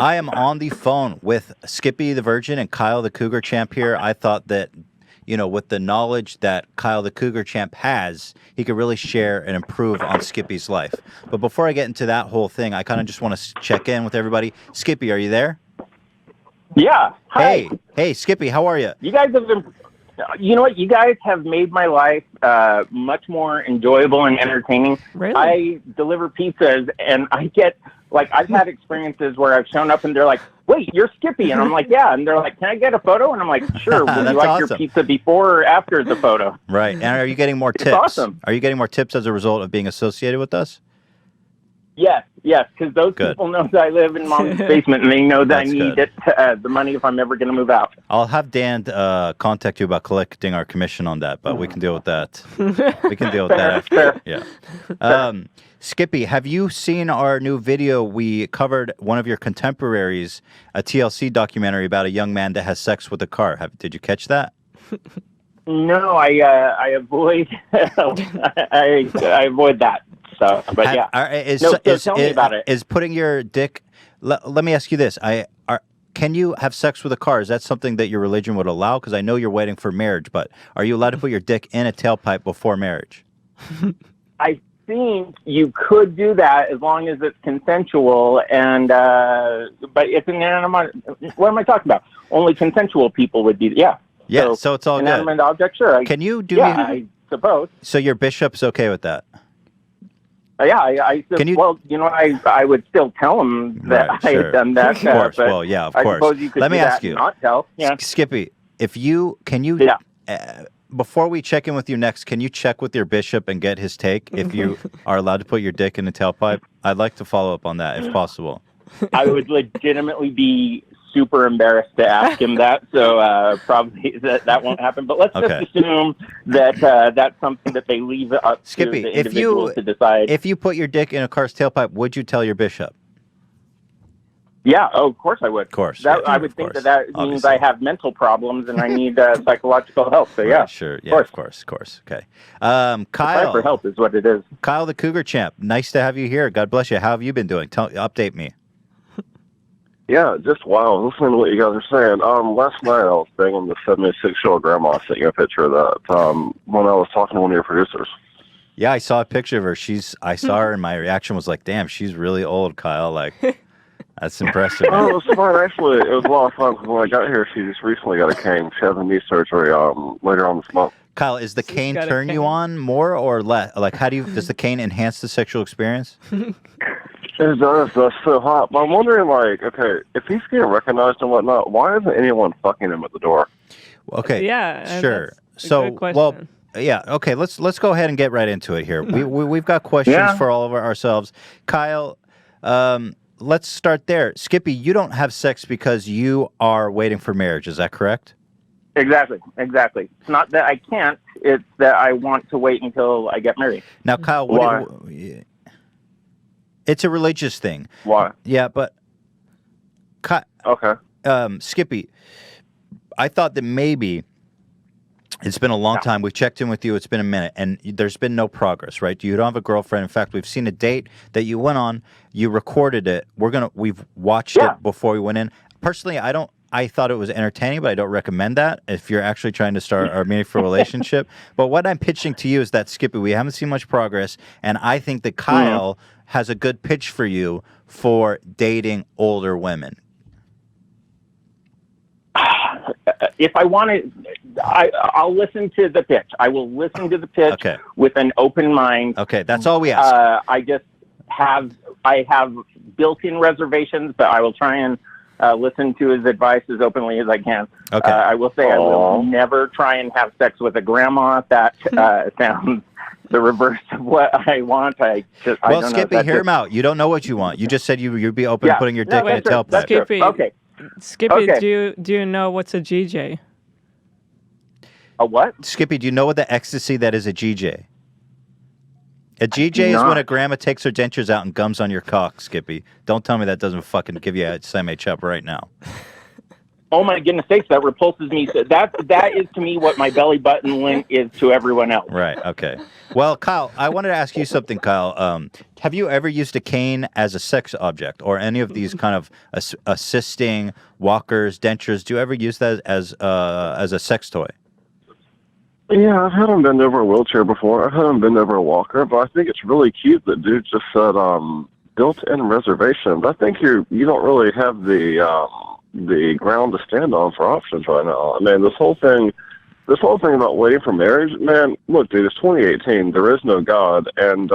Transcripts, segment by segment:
I am on the phone with Skippy the Virgin and Kyle the Cougar Champ here. I thought that, with the knowledge that Kyle the Cougar Champ has, he could really share and improve on Skippy's life. But before I get into that whole thing, I kind of just want to check in with everybody. Skippy, are you there? Yeah. Hi. Hey, Skippy, how are you? You guys have been, you know what? You guys have made my life much more enjoyable and entertaining. Really? I deliver pizzas, and I get, I've had experiences where I've shown up and they're like, wait, you're Skippy. And I'm like, yeah. And they're like, can I get a photo? And I'm like, sure. Would you like your pizza before or after the photo? Right. And are you getting more tips? Awesome. Are you getting more tips as a result of being associated with us? Yes, because those people know that I live in Mom's basement, and they know that I need the money if I'm ever going to move out. I'll have Dan contact you about collecting our commission on that, but we can deal with that. We can deal with that after. Yeah. Skippy, have you seen our new video? We covered one of your contemporaries, a TLC documentary about a young man that has sex with a car. Did you catch that? No, I avoid I avoid that. So, but yeah. Tell me about it. Is putting your dick? Let me ask you this: can you have sex with a car? Is that something that your religion would allow? Because I know you're waiting for marriage, but are you allowed to put your dick in a tailpipe before marriage? I think you could do that as long as it's consensual. And but it's an inanimate. What am I talking about? Only consensual people would do. Yeah. Yeah. So it's all good. Inanimate object, sure. Can you do? Yeah, I suppose. So your bishop's okay with that? Yeah, I would still tell him that I had done that. Of course. But well, yeah, of I course. suppose you could Let me ask you, not tell. Yeah. Skippy, before we check in with you next, can you check with your bishop and get his take if you are allowed to put your dick in a tailpipe? I'd like to follow up on that if possible. I would legitimately be super embarrassed to ask him that, so probably that won't happen. But let's just assume that that's something that they leave up Skippy, to the individuals to decide. If you put your dick in a car's tailpipe, would you tell your bishop? Yeah, of course I would. Of course. I would think that means I have mental problems and I need psychological help. So yeah. Right, sure. Yeah, of course. Okay. Kyle. For help is what it is. Kyle the Cougar Champ, nice to have you here. God bless you. How have you been doing? Update me. Yeah, just wow, listening to what you guys are saying. Last night I was begging the 76-year-old grandma, sent you a picture of that when I was talking to one of your producers. Yeah, I saw a picture of her. I saw her, and my reaction was like, "Damn, she's really old, Kyle." Like, that's impressive. Oh, it was fun actually. It was a lot of fun because when I got here, she just recently got a cane. She has a knee surgery later on this month. Kyle, is the cane turn you on more or less? Like, does the cane enhance the sexual experience? It does. That's so hot. But I'm wondering, if he's getting recognized and whatnot, why isn't anyone fucking him at the door? Okay. Yeah. Sure. Okay. Let's go ahead and get right into it here. We've got questions for all of ourselves. Kyle, let's start there. Skippy, you don't have sex because you are waiting for marriage. Is that correct? Exactly. It's not that I can't. It's that I want to wait until I get married. Now, Kyle, why? It's a religious thing. Why? Yeah, but okay. Skippy, I thought that maybe it's been a long time. We've checked in with you. It's been a minute, and there's been no progress, right? You don't have a girlfriend. In fact, we've seen a date that you went on. You recorded it. We've watched it before we went in. Personally, I thought it was entertaining, but I don't recommend that if you're actually trying to start a meaningful relationship. But what I'm pitching to you is that, Skippy, we haven't seen much progress, and I think that Kyle has a good pitch for you for dating older women. If I want to, I'll listen to the pitch. I will listen to the pitch with an open mind. Okay, that's all we ask. I have built-in reservations, but I will try and listen to his advice as openly as I can. Okay. I will say I will never try and have sex with a grandma. That sounds the reverse of what I want. Skippy, hear him out. You don't know what you want. You just said you'd be open to putting your dick in a tailpipe. Skippy, okay. Skippy, do you know what's a GJ? A what? Skippy, do you know what the ecstasy that is a GJ? A GJ is when a grandma takes her dentures out and gums on your cock, Skippy. Don't tell me that doesn't fucking give you a semi-chub right now. oh my goodness sakes, that repulses me. So that is to me what my belly button lint is to everyone else. Right. Okay. Well, Kyle, I wanted to ask you something, Kyle. Have you ever used a cane as a sex object, or any of these kind of assisting walkers, dentures? Do you ever use that as a sex toy? Yeah, I've had them bend over a wheelchair before. I've had them bend over a walker, but I think it's really cute that dude just said built-in reservations. I think you don't really have the ground to stand on for options right now. I mean, this whole thing about waiting for marriage, man. Look, dude, it's 2018. There is no God, and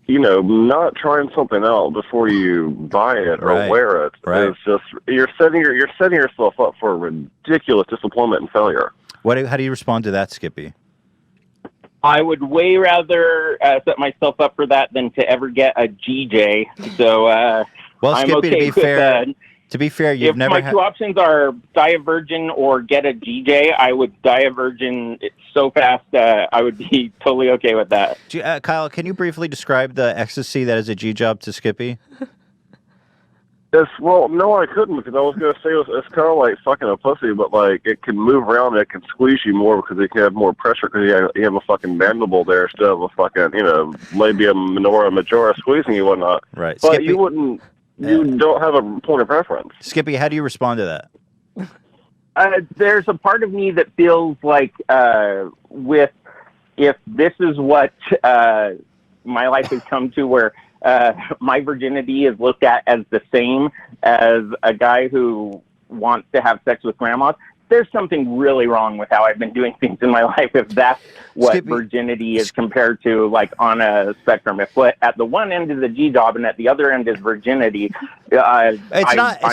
not trying something out before you buy it or wear it is just you're setting yourself up for ridiculous disappointment and failure. How do you respond to that, Skippy? I would way rather set myself up for that than to ever get a GJ. So, well, I'm Skippy, okay to be fair, you've never. If my two options are die a virgin or get a GJ, I would die a virgin so fast. I would be totally okay with that. Kyle, can you briefly describe the ecstasy that is a G job to Skippy? No, I couldn't, because I was going to say it's kind of like fucking a pussy, but like it can move around and it can squeeze you more because it can have more pressure because you have a fucking mandible there instead of a fucking, labia minora majora squeezing you and whatnot. Right. But Skippy, you don't have a point of reference. Skippy, how do you respond to that? There's a part of me that feels like if this is what my life has come to, where my virginity is looked at as the same as a guy who wants to have sex with grandmas, there's something really wrong with how I've been doing things in my life if that's what Skippy, virginity is compared to, like, on a spectrum. If at the one end is the G job and at the other end is virginity, I'm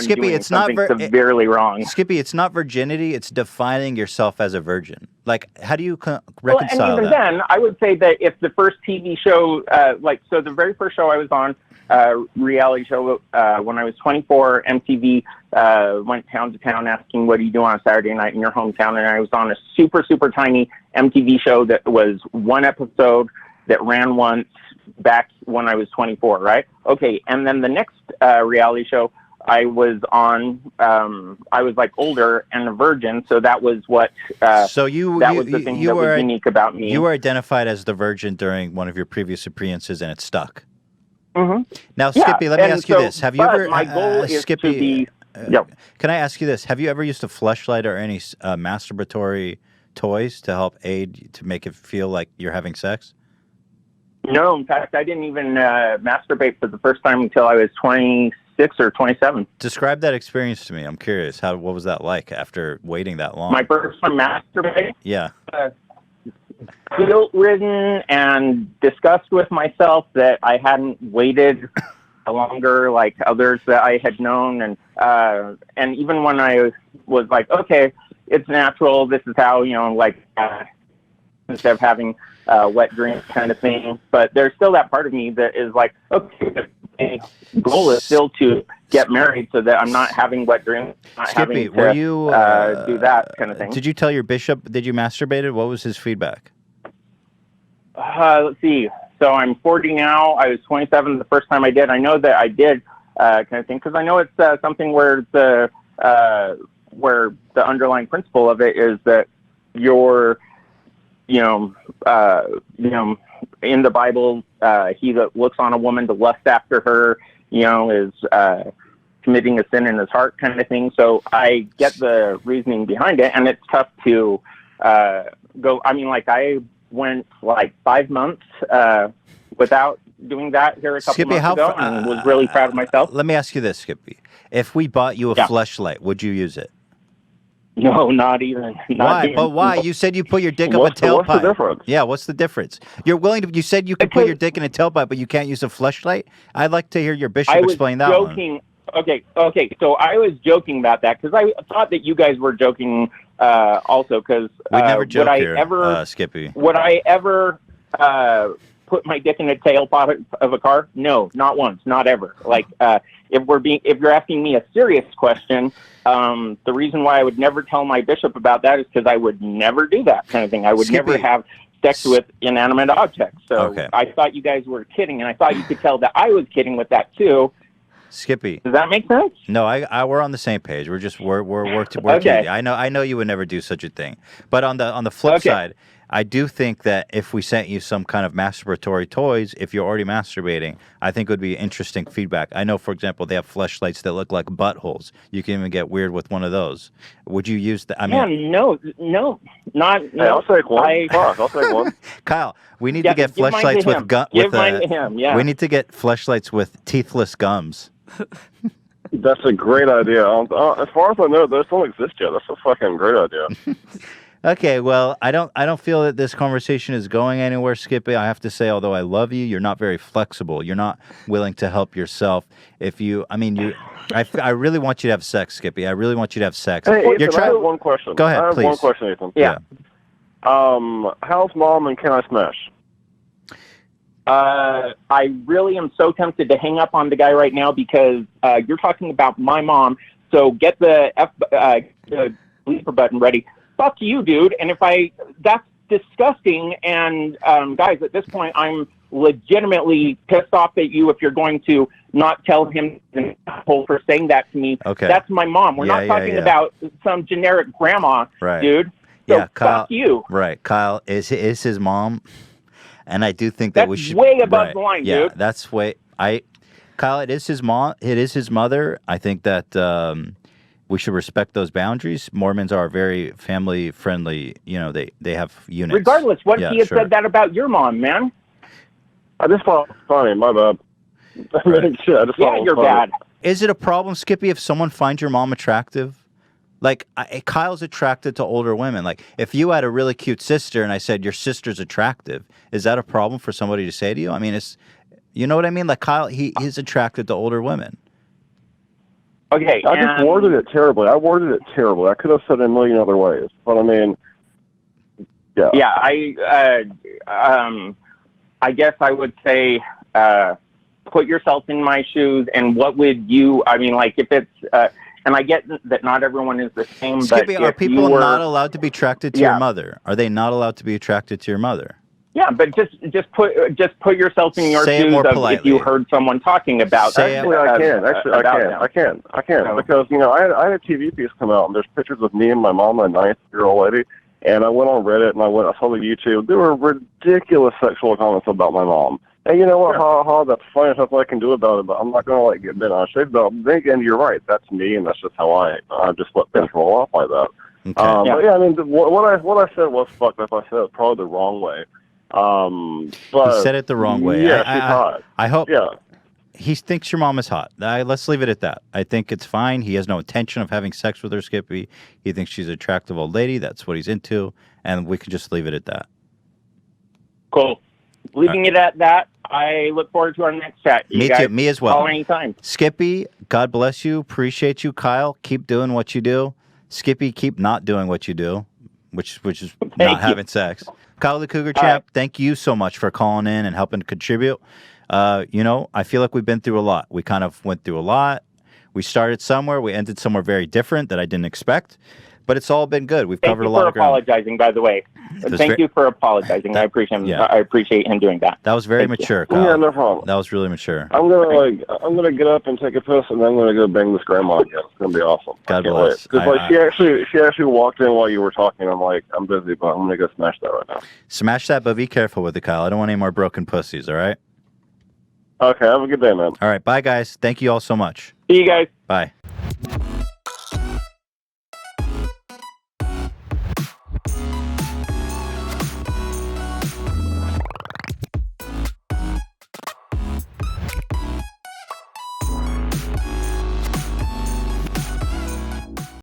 doing something severely wrong. Skippy, it's not virginity, it's defining yourself as a virgin. Like, how do you reconcile and even that? then, I would say that if the first TV show, the very first show I was on, reality show, when I was 24, MTV went town to town asking, what do you do on a Saturday night in your hometown? And I was on a super, super tiny MTV show that was one episode that ran once back when I was 24, right? Okay, and then the next reality show I was on, I was like older and a virgin, so that was what. Was the thing that was unique about me. You were identified as the virgin during one of your previous appearances, and it stuck. Mm-hmm. Now, Skippy, let me ask you this: have you ever? My goal is Skippy, to be. Can I ask you this? Have you ever used a fleshlight or any masturbatory toys to help aid to make it feel like you're having sex? No, in fact, I didn't even masturbate for the first time until I was 26 or 27. Describe that experience to me. I'm curious. What was that like after waiting that long? My first time masturbating? Yeah. Guilt-ridden and disgust with myself that I hadn't waited longer like others that I had known. And even when I was like, okay, it's natural. This is how, instead of having wet dreams kind of thing. But there's still that part of me that is like, okay, the goal is still to get married so that I'm not having wet dreams, not Skippy, having to do that kind of thing. Did you tell your bishop, did you masturbate? What was his feedback? Let's see. So I'm 40 now. I was 27 the first time I did. I know that I did kind of thing because I know it's something where the underlying principle of it is that you're, in the Bible, he that looks on a woman to lust after her, is committing a sin in his heart kind of thing. So I get the reasoning behind it, and it's tough to go. I mean, like I went like 5 months without doing that here a couple months ago and was really proud of myself. Let me ask you this, Skippy. If we bought you a fleshlight, would you use it? No, not even. Why? But why? You said you put your dick up a tailpipe. What's the difference? Yeah, what's the difference? You're willing to. You said you could put your dick in a tailpipe, but you can't use a fleshlight. I'd like to hear your bishop explain that one. Okay. So I was joking about that because I thought that you guys were joking also. Because we never joke here, Skippy. Would I ever put my dick in a tailpipe of a car? No, not once, not ever. Like if you're asking me a serious question, the reason why I would never tell my bishop about that is because I would never do that kind of thing. I would Skippy. never have sex with inanimate objects. So I thought you guys were kidding, and I thought you could tell that I was kidding with that too. Skippy. Does that make sense? No, we're on the same page. We're Okay. I know you would never do such a thing. But on the flip side, I do think that if we sent you some kind of masturbatory toys, if you're already masturbating, I think it would be interesting feedback. I know, for example, they have fleshlights that look like buttholes. You can even get weird with one of those. Would you use that? I mean, no, not. Hey, I'll take one. Fuck, I'll take one. Kyle, we need to get fleshlights with Give mine to him. Yeah. We need to get fleshlights with teethless gums. That's a great idea. As far as I know, those don't exist yet. That's a fucking great idea. Okay, well, I don't feel that this conversation is going anywhere, Skippy. I have to say, although I love you, you're not very flexible. You're not willing to help yourself. I really want you to have sex, Skippy. I really want you to have sex. Hey, Ethan, I have one question. Go ahead, I have please. one question, Ethan. Yeah. How's mom and can I smash? I really am so tempted to hang up on the guy right now because you're talking about my mom. So get the bleeper button ready. Fuck you, dude. And that's disgusting. And guys, at this point, I'm legitimately pissed off at you if you're going to not tell him for saying that to me. Okay. That's my mom. We're not talking about some generic grandma, dude. So Kyle, fuck you. Right. Kyle is his mom. And I do think that we should. That's way above the line, yeah, dude. That's way. Kyle, it is his mom. It is his mother. I think that we should respect those boundaries. Mormons are very family friendly. You know, they have units. Regardless, what if he had said that about your mom, man? I just thought it was funny. My bad. Yeah, you're bad. Is it a problem, Skippy, if someone finds your mom attractive? Like, Kyle's attracted to older women. Like, if you had a really cute sister and I said, your sister's attractive, is that a problem for somebody to say to you? I mean, you know what I mean? Like, Kyle, he's attracted to older women. Okay. I just worded it terribly. I could have said it a million other ways. But, I mean, yeah. Yeah, I guess I would say put yourself in my shoes and what would you, I mean, like, if it's... and I get that not everyone is the same. Skippy, but are people not allowed to be attracted to your mother? Are they not allowed to be attracted to your mother? Yeah, but just put yourself in your shoes of if you heard someone talking about. Actually, I can. Because I had a TV piece come out and there's pictures of me and my mom, a 9-year-old lady, and I went on Reddit and I saw the YouTube. There were ridiculous sexual comments about my mom. And you know what? Sure. That's funny stuff I can do about it, but I'm not going to get bent on shit about it. Then again, you're right. That's me, and that's just how I just let things roll off like that. Okay. But yeah, I mean, what I said was fucked up. I said it probably the wrong way. But he said it the wrong way. Yeah, she's hot. I hope. Yeah. He thinks your mom is hot. Let's leave it at that. I think it's fine. He has no intention of having sex with her, Skippy. He thinks she's an attractive old lady. That's what he's into, and we can just leave it at that. Cool. Leaving it at that. I look forward to our next chat. Me too. Me as well. Call anytime. Skippy, God bless you. Appreciate you. Kyle, keep doing what you do. Skippy, keep not doing what you do, which is not having sex. Kyle the Cougar Champ, thank you so much for calling in and helping to contribute. I feel like we've been through a lot. We kind of went through a lot. We started somewhere. We ended somewhere very different that I didn't expect. But it's all been good. We've covered a lot of ground. Thank you for apologizing, by the way. Thank you for apologizing. I appreciate him. Yeah. I appreciate him doing that. That was very mature, Kyle. Yeah, no problem. That was really mature. I'm gonna get up and take a piss, and then I'm gonna go bang this grandma again. It's gonna be awesome. God bless. Because she actually walked in while you were talking. I'm like, I'm busy, but I'm gonna go smash that right now. Smash that, but be careful with it, Kyle. I don't want any more broken pussies. All right. Okay. Have a good day, man. All right. Bye, guys. Thank you all so much. See you guys. Bye.